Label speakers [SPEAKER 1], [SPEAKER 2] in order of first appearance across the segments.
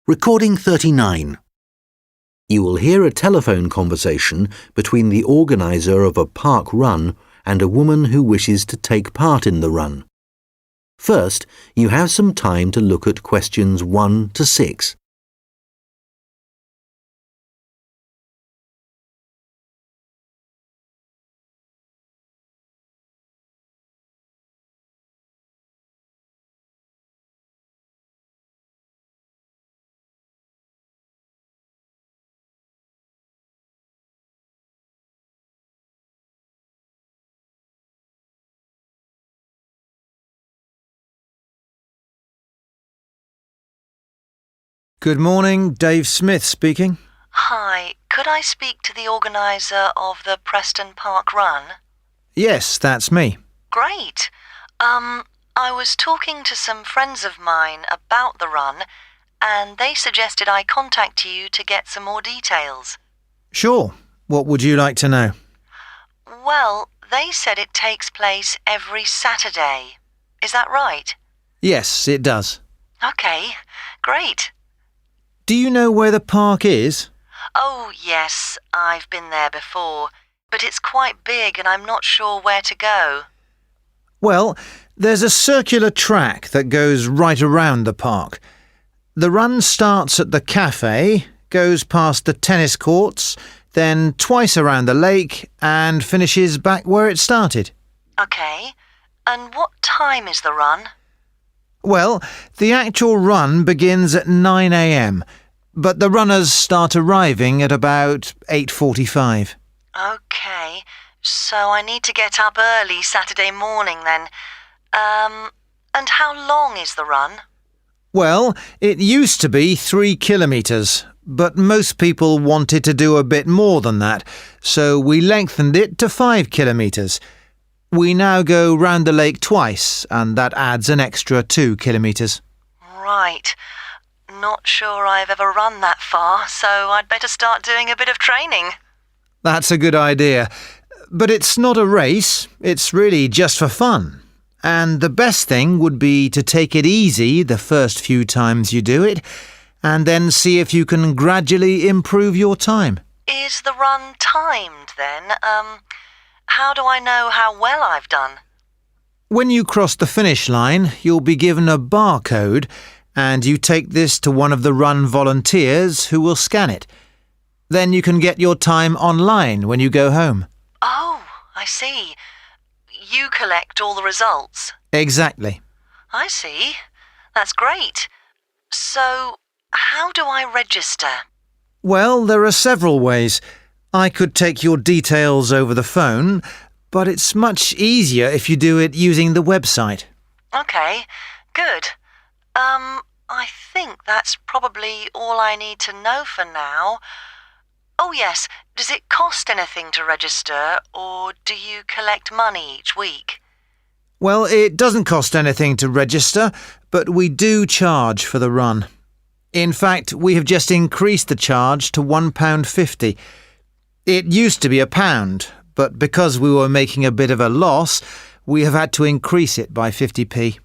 [SPEAKER 1] Recording 39. You will hear a telephone conversation between the organiser of a park run and a woman who wishes to take part in the run. First, you have some time to look at questions 1 to 6.
[SPEAKER 2] Good morning, Dave Smith speaking.
[SPEAKER 3] Hi, could I speak to the organiser of the Preston Park Run?
[SPEAKER 2] Yes, that's me.
[SPEAKER 3] Great. I was talking to some friends of mine about the run, and they suggested I contact you to get some more details.
[SPEAKER 2] Sure. What would you like to know?
[SPEAKER 3] Well, they said it takes place every Saturday. Is that right?
[SPEAKER 2] Yes, it does.
[SPEAKER 3] Okay, great.
[SPEAKER 2] Do you know where the park is?
[SPEAKER 3] Oh, yes, I've been there before, but it's quite big and I'm not sure where to go.
[SPEAKER 2] Well, there's a circular track that goes right around the park. The run starts at the cafe, goes past the tennis courts, then twice around the lake and finishes back where it started.
[SPEAKER 3] Okay, and what time is the run?
[SPEAKER 2] Well, the actual run begins at 9 a.m, but the runners start arriving at about 8:45.
[SPEAKER 3] Okay, so I need to get up early Saturday morning then. And how long is the run?
[SPEAKER 2] Well, it used to be 3 kilometres, but most people wanted to do a bit more than that, so we lengthened it to 5 kilometres. We now go round the lake twice, and that adds an extra 2 kilometres.
[SPEAKER 3] Right. Not sure I've ever run that far, so I'd better start doing a bit of training.
[SPEAKER 2] That's a good idea. But it's not a race, it's really just for fun. And the best thing would be to take it easy the first few times you do it, and then see if you can gradually improve your time.
[SPEAKER 3] Is the run timed then? How do I know how well I've done?
[SPEAKER 2] When you cross the finish line, you'll be given a barcode, and you take this to one of the run volunteers who will scan it. Then you can get your time online when you go home.
[SPEAKER 3] Oh, I see. You collect all the results.
[SPEAKER 2] Exactly.
[SPEAKER 3] I see. That's great. So, how do I register?
[SPEAKER 2] Well, there are several ways. I could take your details over the phone, but it's much easier if you do it using the website.
[SPEAKER 3] Okay, good. I think that's probably all I need to know for now. Oh yes, does it cost anything to register, or do you collect money each week?
[SPEAKER 2] Well, it doesn't cost anything to register, but we do charge for the run. In fact, we have just increased the charge to £1.50. It used to be £1, but because we were making a bit of a loss, we have had to increase it by 50p.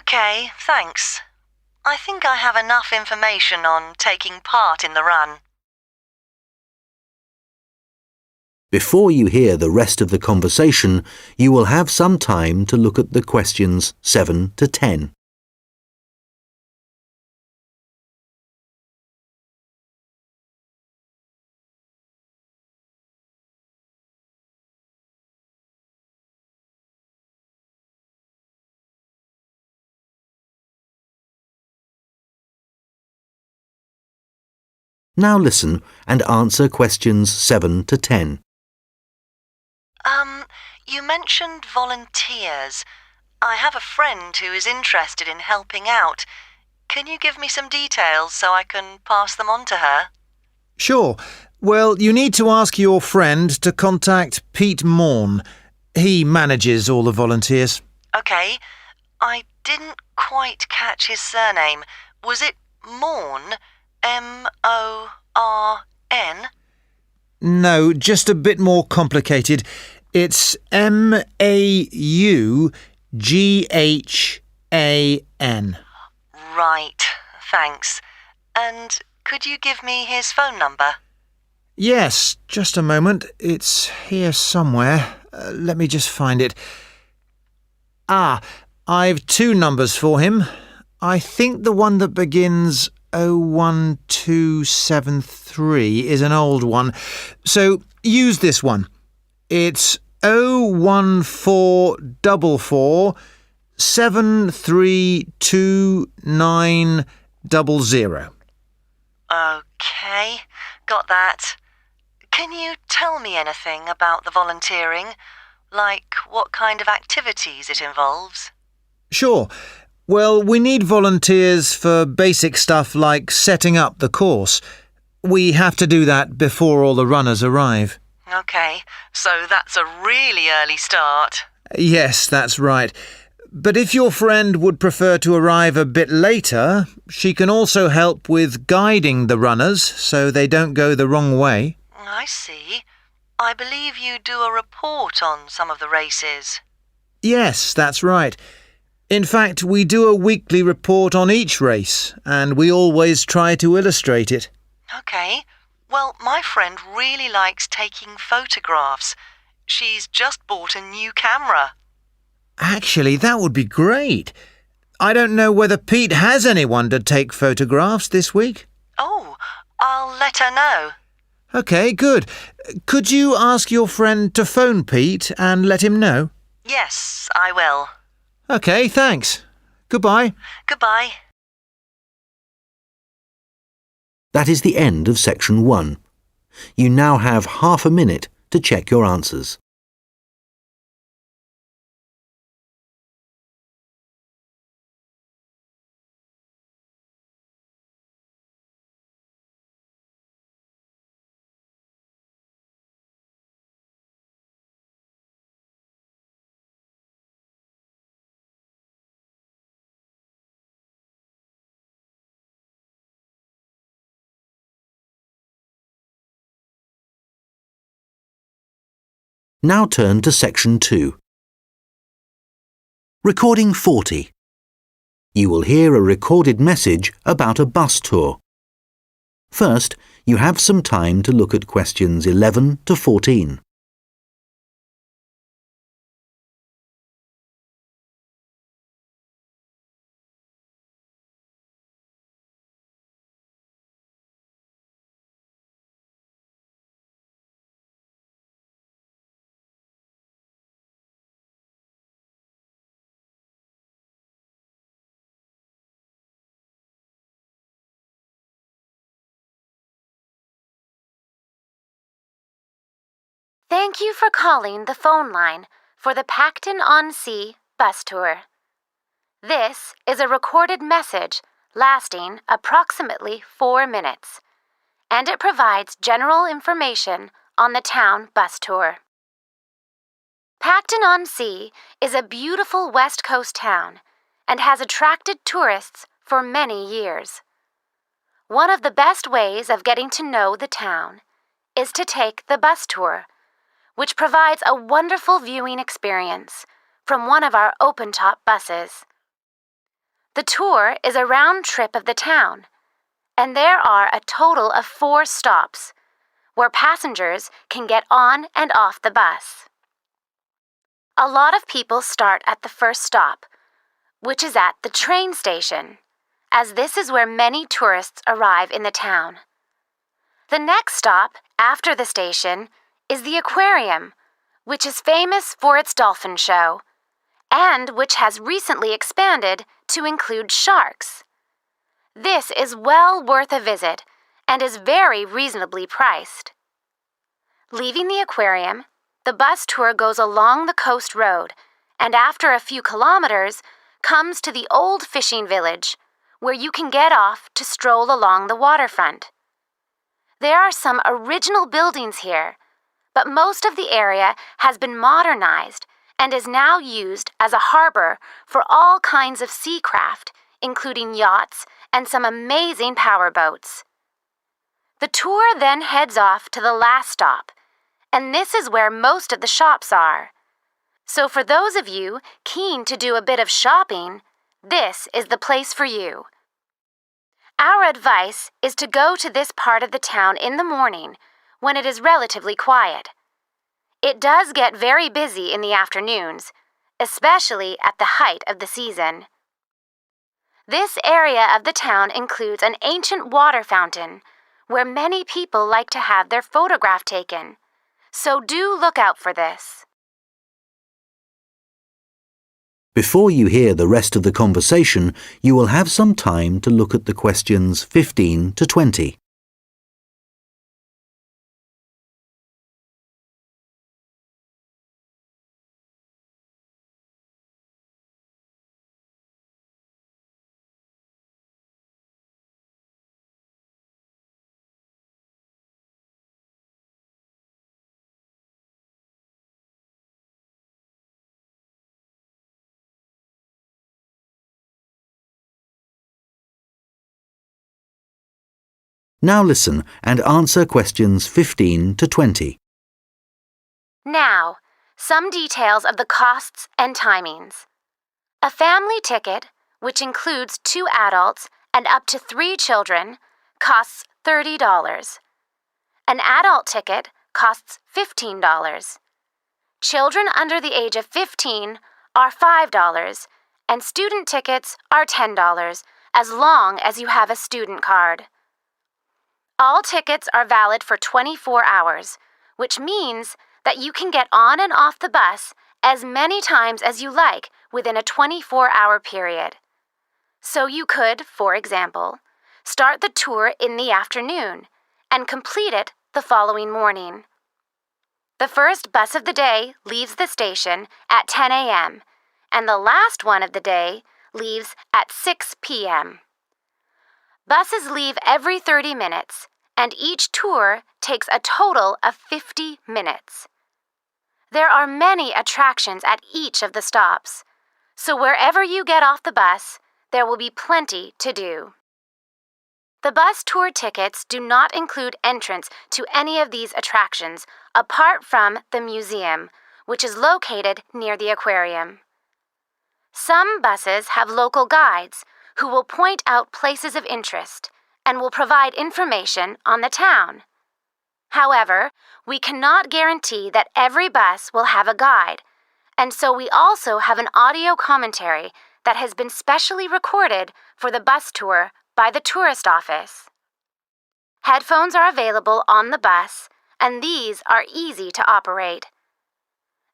[SPEAKER 3] Okay, thanks. I think I have enough information on taking part in the run.
[SPEAKER 1] Before you hear the rest of the conversation, you will have some time to look at the questions 7 to 10. Now listen and answer questions 7 to 10.
[SPEAKER 3] You mentioned volunteers. I have a friend who is interested in helping out. Can you give me some details so I can pass them on to her?
[SPEAKER 2] Sure. Well, you need to ask your friend to contact Pete Morn. He manages all the volunteers.
[SPEAKER 3] Okay. I didn't quite catch his surname. Was it Morn? M-O-R-N?
[SPEAKER 2] No, just a bit more complicated. It's M-A-U-G-H-A-N.
[SPEAKER 3] Right, thanks. And could you give me his phone number?
[SPEAKER 2] Yes, just a moment. It's here somewhere. Let me just find it. I've two numbers for him. I think the one that begins 01273 is an old one. So use this one. It's 01444 732900.
[SPEAKER 3] Okay, got that. Can you tell me anything about the volunteering? Like what kind of activities it involves?
[SPEAKER 2] Sure. Well, we need volunteers for basic stuff like setting up the course. We have to do that before all the runners arrive.
[SPEAKER 3] Okay, so that's a really early start.
[SPEAKER 2] Yes, that's right. But if your friend would prefer to arrive a bit later, she can also help with guiding the runners so they don't go the wrong way.
[SPEAKER 3] I see. I believe you do a report on some of the races.
[SPEAKER 2] Yes, that's right. In fact, we do a weekly report on each race, and we always try to illustrate it.
[SPEAKER 3] Okay. Well, my friend really likes taking photographs. She's just bought a new camera.
[SPEAKER 2] Actually, that would be great. I don't know whether Pete has anyone to take photographs this week.
[SPEAKER 3] Oh, I'll let her know.
[SPEAKER 2] OK, good. Could you ask your friend to phone Pete and let him know?
[SPEAKER 3] Yes, I will.
[SPEAKER 2] OK, thanks. Goodbye.
[SPEAKER 3] Goodbye.
[SPEAKER 1] That is the end of section 1. You now have half a minute to check your answers. Now turn to section 2. Recording 40. You will hear a recorded message about a bus tour. First, you have some time to look at questions 11 to 14.
[SPEAKER 4] Thank you for calling the phone line for the Pacton-on-Sea bus tour. This is a recorded message lasting approximately 4 minutes, and it provides general information on the town bus tour. Pacton-on-Sea is a beautiful West Coast town and has attracted tourists for many years. One of the best ways of getting to know the town is to take the bus tour, which provides a wonderful viewing experience from one of our open-top buses. The tour is a round trip of the town, and there are a total of 4 stops where passengers can get on and off the bus. A lot of people start at the first stop, which is at the train station, as this is where many tourists arrive in the town. The next stop after the station is the aquarium, which is famous for its dolphin show, and which has recently expanded to include sharks. This is well worth a visit and is very reasonably priced. Leaving the aquarium, the bus tour goes along the coast road and after a few kilometers comes to the old fishing village, where you can get off to stroll along the waterfront. There are some original buildings here, but most of the area has been modernized and is now used as a harbor for all kinds of sea craft, including yachts and some amazing powerboats. The tour then heads off to the last stop, and this is where most of the shops are. So for those of you keen to do a bit of shopping, this is the place for you. Our advice is to go to this part of the town in the morning when it is relatively quiet. It does get very busy in the afternoons, especially at the height of the season. This area of the town includes an ancient water fountain where many people like to have their photograph taken, so do look out for this.
[SPEAKER 1] Before you hear the rest of the conversation, you will have some time to look at the questions 15 to 20. Now listen and answer questions 15 to 20.
[SPEAKER 4] Now, some details of the costs and timings. A family ticket, which includes 2 adults and up to 3 children, costs $30. An adult ticket costs $15. Children under the age of 15 are $5, and student tickets are $10, as long as you have a student card. All tickets are valid for 24 hours, which means that you can get on and off the bus as many times as you like within a 24-hour period. So you could, for example, start the tour in the afternoon and complete it the following morning. The first bus of the day leaves the station at 10 a.m., and the last one of the day leaves at 6 p.m. Buses leave every 30 minutes, and each tour takes a total of 50 minutes. There are many attractions at each of the stops, so wherever you get off the bus, there will be plenty to do. The bus tour tickets do not include entrance to any of these attractions apart from the museum, which is located near the aquarium. Some buses have local guides who will point out places of interest and will provide information on the town. However, we cannot guarantee that every bus will have a guide, and so we also have an audio commentary that has been specially recorded for the bus tour by the tourist office. Headphones are available on the bus, and these are easy to operate.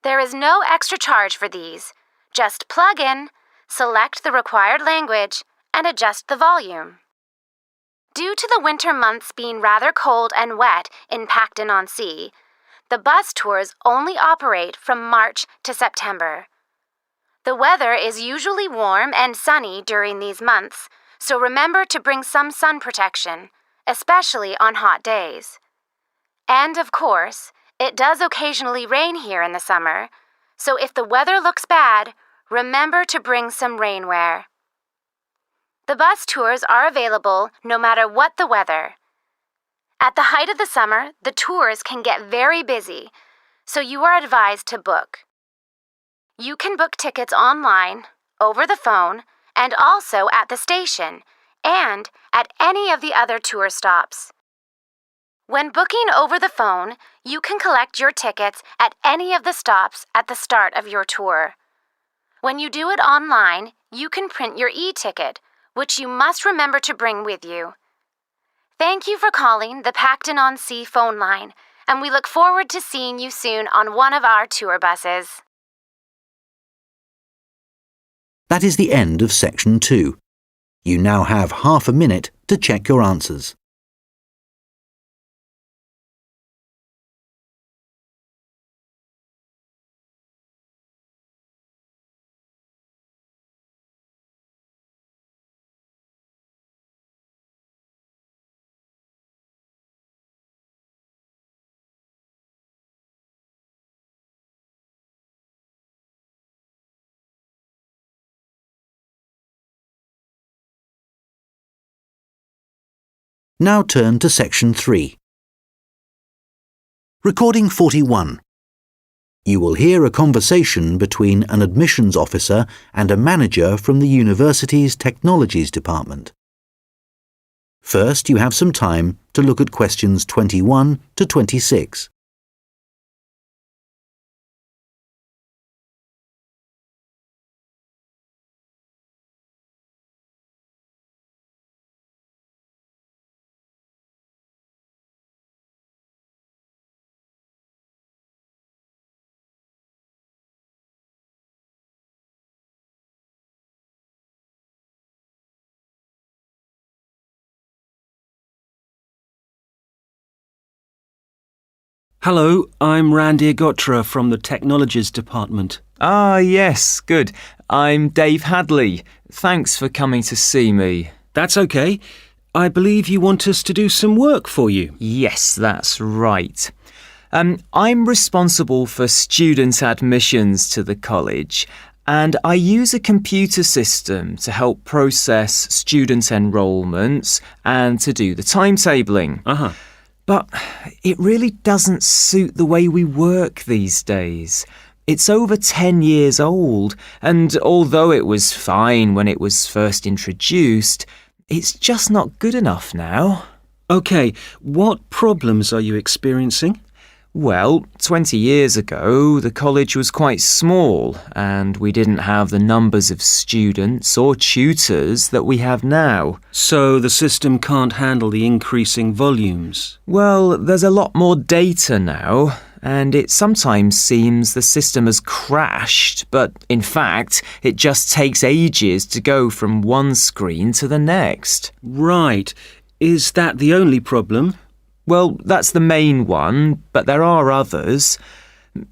[SPEAKER 4] There is no extra charge for these. Just plug in, select the required language, and adjust the volume. Due to the winter months being rather cold and wet in Pacton-on-Sea, the bus tours only operate from March to September. The weather is usually warm and sunny during these months, so remember to bring some sun protection, especially on hot days. And of course, it does occasionally rain here in the summer, so if the weather looks bad, remember to bring some rainwear. The bus tours are available no matter what the weather. At the height of the summer, the tours can get very busy, so you are advised to book. You can book tickets online, over the phone, and also at the station, and at any of the other tour stops. When booking over the phone, you can collect your tickets at any of the stops at the start of your tour. When you do it online, you can print your e-ticket, which you must remember to bring with you. Thank you for calling the Pacton-on-Sea phone line, and we look forward to seeing you soon on one of our tour buses.
[SPEAKER 1] That is the end of section 2. You now have half a minute to check your answers. Now turn to section 3. Recording 41. You will hear a conversation between an admissions officer and a manager from the university's technologies department. First, you have some time to look at questions 21 to 26.
[SPEAKER 5] Hello, I'm Randy Agotra from the Technologies Department.
[SPEAKER 6] Ah, yes, good. I'm Dave Hadley. Thanks for coming to see me.
[SPEAKER 5] That's okay. I believe you want us to do some work for you.
[SPEAKER 6] Yes, that's right. I'm responsible for student admissions to the college, and I use a computer system to help process student enrolments and to do the timetabling. But it really doesn't suit the way we work these days. It's over 10 years old, and although it was fine when it was first introduced, it's just not good enough now.
[SPEAKER 5] Okay, what problems are you experiencing?
[SPEAKER 6] Well, 20 years ago, the college was quite small, and we didn't have the numbers of students or tutors that we have now.
[SPEAKER 5] So the system can't handle the increasing volumes?
[SPEAKER 6] Well, there's a lot more data now, and it sometimes seems the system has crashed, but in fact, it just takes ages to go from one screen to the next.
[SPEAKER 5] Right. Is that the only problem?
[SPEAKER 6] Well, that's the main one, but there are others.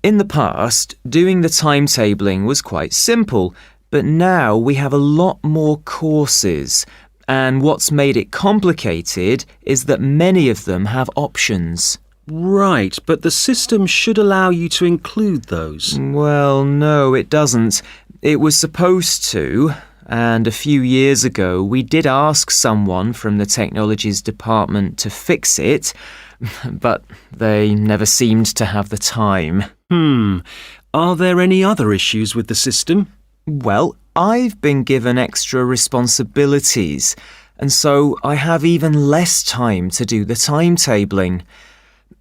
[SPEAKER 6] In the past, doing the timetabling was quite simple, but now we have a lot more courses, and what's made it complicated is that many of them have options.
[SPEAKER 5] Right, but the system should allow you to include those.
[SPEAKER 6] Well, no, it doesn't. It was supposed to. And a few years ago, we did ask someone from the Technologies Department to fix it, but they never seemed to have the time.
[SPEAKER 5] Are there any other issues with the system?
[SPEAKER 6] Well, I've been given extra responsibilities, and so I have even less time to do the timetabling.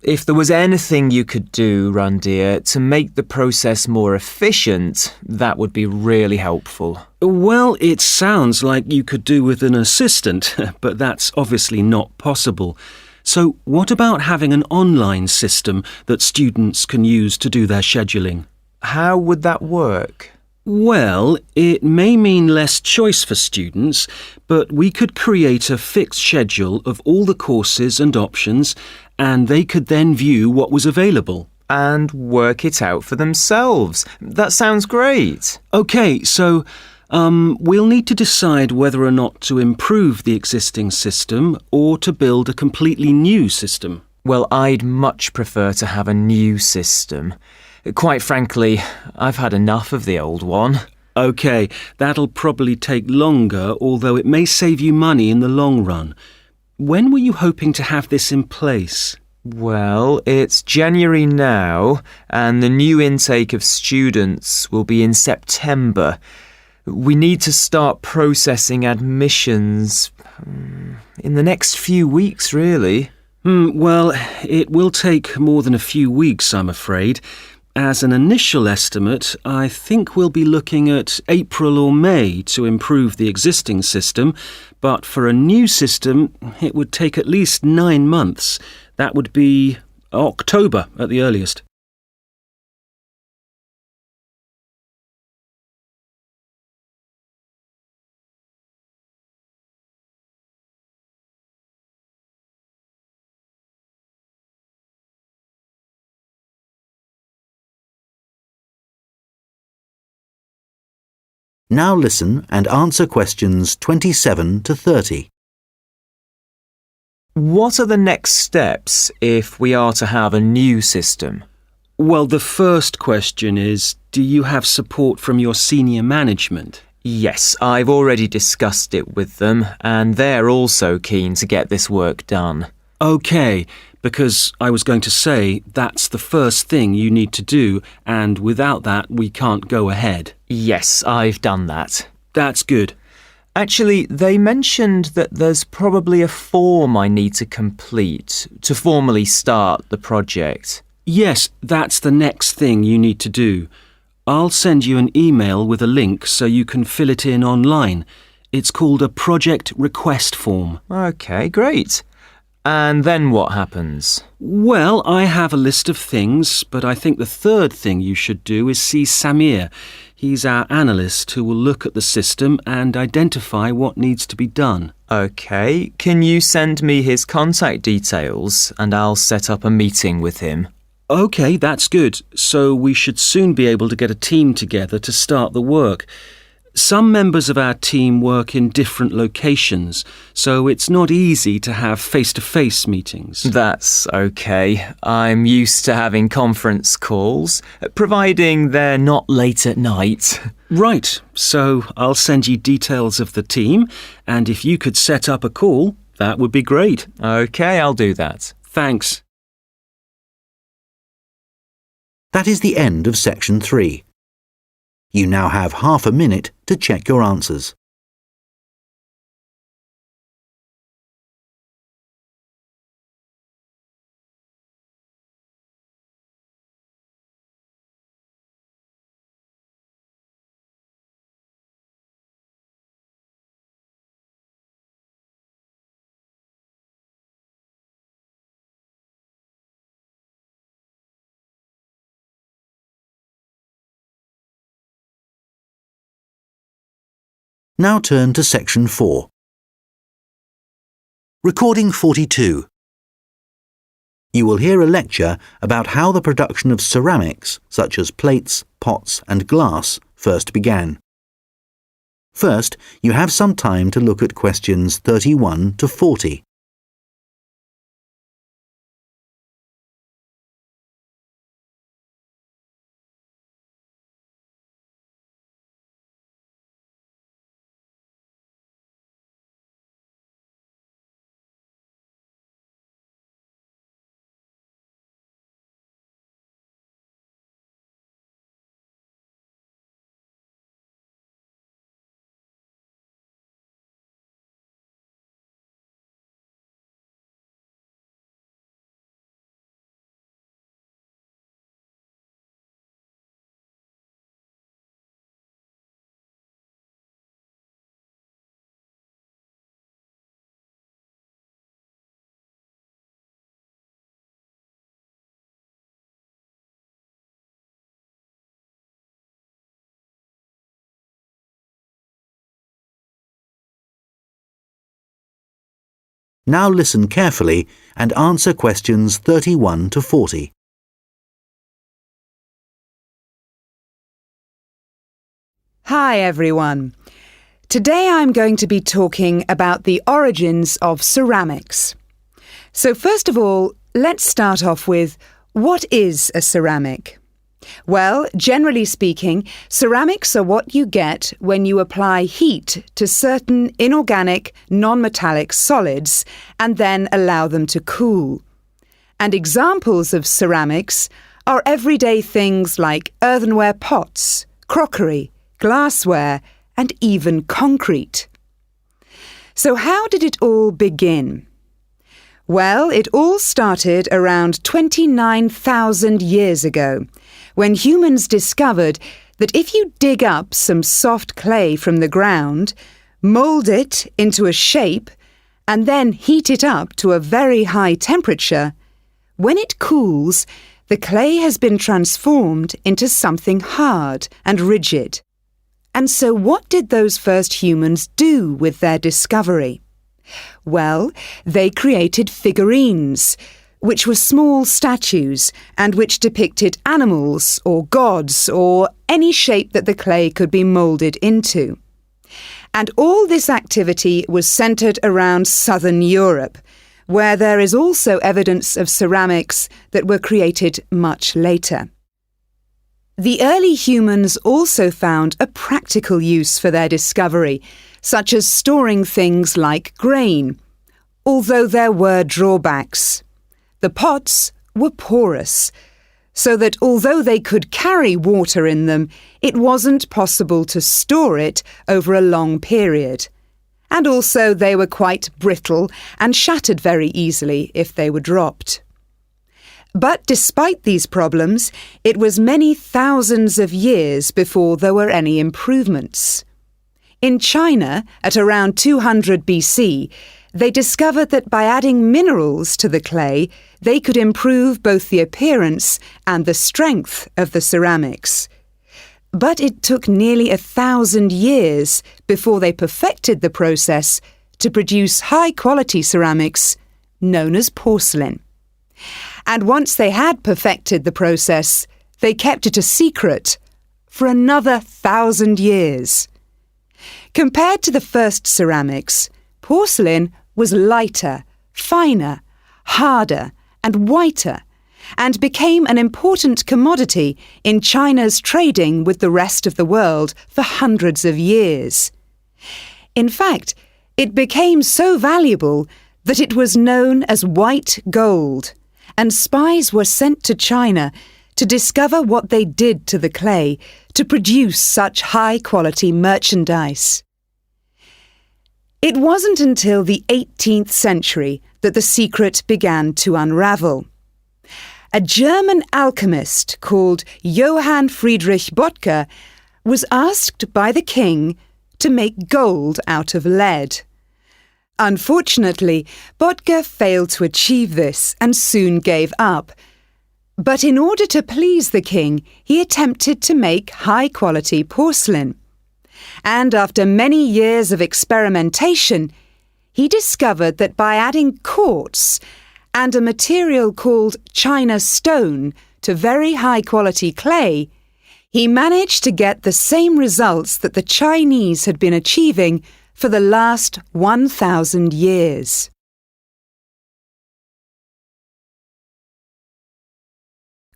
[SPEAKER 6] If there was anything you could do, Randir, to make the process more efficient, that would be really helpful.
[SPEAKER 5] Well, it sounds like you could do with an assistant, but that's obviously not possible. So what about having an online system that students can use to do their scheduling?
[SPEAKER 6] How would that work?
[SPEAKER 5] Well, it may mean less choice for students, but we could create a fixed schedule of all the courses and options, and they could then view what was available.
[SPEAKER 6] And work it out for themselves. That sounds great.
[SPEAKER 5] OK, so we'll need to decide whether or not to improve the existing system or to build a completely new system.
[SPEAKER 6] Well, I'd much prefer to have a new system. Quite frankly, I've had enough of the old one.
[SPEAKER 5] OK, that'll probably take longer, although it may save you money in the long run. When were you hoping to have this in place?
[SPEAKER 6] Well, it's January now, and the new intake of students will be in September. We need to start processing admissions in the next few weeks, really.
[SPEAKER 5] Well, it will take more than a few weeks, I'm afraid. As an initial estimate, I think we'll be looking at April or May to improve the existing system, but for a new system, it would take at least 9 months. That would be October at the earliest.
[SPEAKER 1] Now listen and answer questions 27 to 30.
[SPEAKER 6] What are the next steps if we are to have a new system?
[SPEAKER 5] Well, the first question is, do you have support from your senior management?
[SPEAKER 6] Yes, I've already discussed it with them, and they're also keen to get this work done.
[SPEAKER 5] OK, because I was going to say that's the first thing you need to do, and without that we can't go ahead.
[SPEAKER 6] Yes, I've done that.
[SPEAKER 5] That's good.
[SPEAKER 6] Actually, they mentioned that there's probably a form I need to complete to formally start the project.
[SPEAKER 5] Yes, that's the next thing you need to do. I'll send you an email with a link so you can fill it in online. It's called a project request form.
[SPEAKER 6] OK, great. And then what happens?
[SPEAKER 5] Well, I have a list of things, but I think the third thing you should do is see Samir. He's our analyst who will look at the system and identify what needs to be done.
[SPEAKER 6] OK, can you send me his contact details and I'll set up a meeting with him?
[SPEAKER 5] OK, that's good. So we should soon be able to get a team together to start the work. Some members of our team work in different locations, so it's not easy to have face-to-face meetings.
[SPEAKER 6] That's OK. I'm used to having conference calls, providing they're not late at night.
[SPEAKER 5] Right, so I'll send you details of the team, and if you could set up a call, that would be great.
[SPEAKER 6] OK, I'll do that.
[SPEAKER 5] Thanks.
[SPEAKER 1] That is the end of section 3. You now have half a minute to check your answers. Now turn to section 4. Recording 42. You will hear a lecture about how the production of ceramics, such as plates, pots and glass, first began. First, you have some time to look at questions 31 to 40. Now listen carefully and answer questions 31 to 40.
[SPEAKER 7] Hi everyone. Today I'm going to be talking about the origins of ceramics. So first of all, let's start off with, what is a ceramic? Well, generally speaking, ceramics are what you get when you apply heat to certain inorganic, non-metallic solids and then allow them to cool. And examples of ceramics are everyday things like earthenware pots, crockery, glassware, and even concrete. So how did it all begin? Well, it all started around 29,000 years ago, when humans discovered that if you dig up some soft clay from the ground, mould it into a shape, and then heat it up to a very high temperature, when it cools, the clay has been transformed into something hard and rigid. And so what did those first humans do with their discovery? Well, they created figurines, which were small statues and which depicted animals or gods or any shape that the clay could be moulded into. And all this activity was centred around southern Europe, where there is also evidence of ceramics that were created much later. The early humans also found a practical use for their discovery, such as storing things like grain, although there were drawbacks. The pots were porous, so that although they could carry water in them, it wasn't possible to store it over a long period. and also they were quite brittle and shattered very easily if they were dropped. But despite these problems, it was many thousands of years before there were any improvements. In China, at around 200 BC, they discovered that by adding minerals to the clay, they could improve both the appearance and the strength of the ceramics. But it took nearly 1,000 years before they perfected the process to produce high-quality ceramics known as porcelain. And once they had perfected the process, they kept it a secret for another 1,000 years. Compared to the first ceramics, porcelain was lighter, finer, harder, and whiter, and became an important commodity in China's trading with the rest of the world for hundreds of years. In fact, it became so valuable that it was known as white gold, and spies were sent to China to discover what they did to the clay to produce such high-quality merchandise. It wasn't until the 18th century that the secret began to unravel. A German alchemist called Johann Friedrich Böttger was asked by the king to make gold out of lead. Unfortunately, Böttger failed to achieve this and soon gave up. But in order to please the king, he attempted to make high-quality porcelain. And after many years of experimentation, he discovered that by adding quartz and a material called China stone to very high-quality clay, he managed to get the same results that the Chinese had been achieving for the last 1,000 years.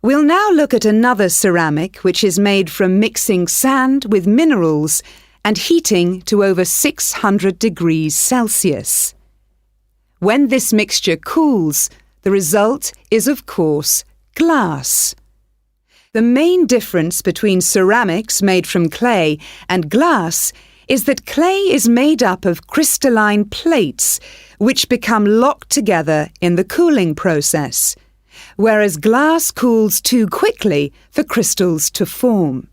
[SPEAKER 7] We'll now look at another ceramic which is made from mixing sand with minerals and heating to over 600 degrees Celsius. When this mixture cools, the result is, of course, glass. The main difference between ceramics made from clay and glass is that clay is made up of crystalline plates which become locked together in the cooling process, whereas glass cools too quickly for crystals to form.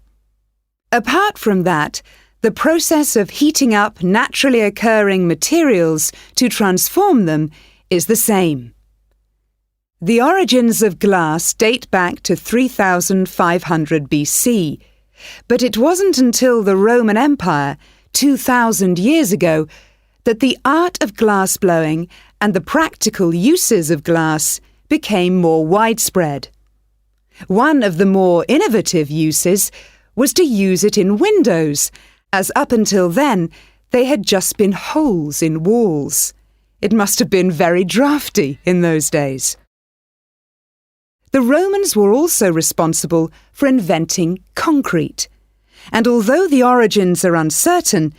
[SPEAKER 7] Apart from that, the process of heating up naturally occurring materials to transform them is the same. The origins of glass date back to 3,500 BC, but it wasn't until the Roman Empire, 2,000 years ago, that the art of glassblowing and the practical uses of glass became more widespread. One of the more innovative uses was to use it in windows, as up until then they had just been holes in walls. It must have been very drafty in those days. The Romans were also responsible for inventing concrete, and although the origins are uncertain,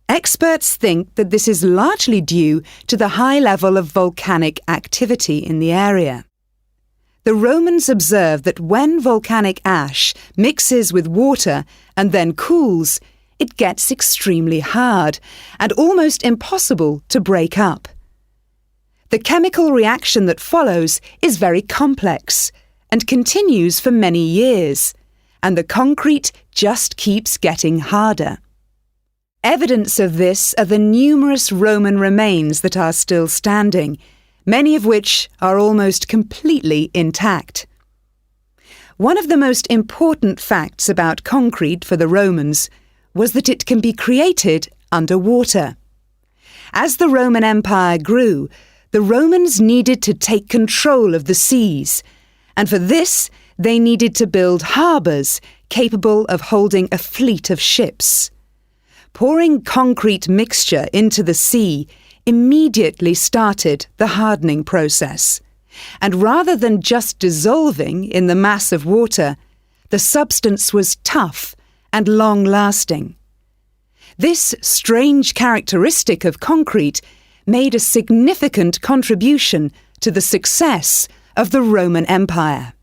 [SPEAKER 7] experts think that this is largely due to the high level of volcanic activity in the area. The Romans observed that when volcanic ash mixes with water and then cools, it gets extremely hard and almost impossible to break up. The chemical reaction that follows is very complex and continues for many years, and the concrete just keeps getting harder. Evidence of this are the numerous Roman remains that are still standing, many of which are almost completely intact. One of the most important facts about concrete for the Romans was that it can be created underwater. As the Roman Empire grew, the Romans needed to take control of the seas, and for this they needed to build harbours capable of holding a fleet of ships. Pouring concrete mixture into the sea immediately started the hardening process, and rather than just dissolving in the mass of water, the substance was tough and long-lasting. This strange characteristic of concrete made a significant contribution to the success of the Roman Empire.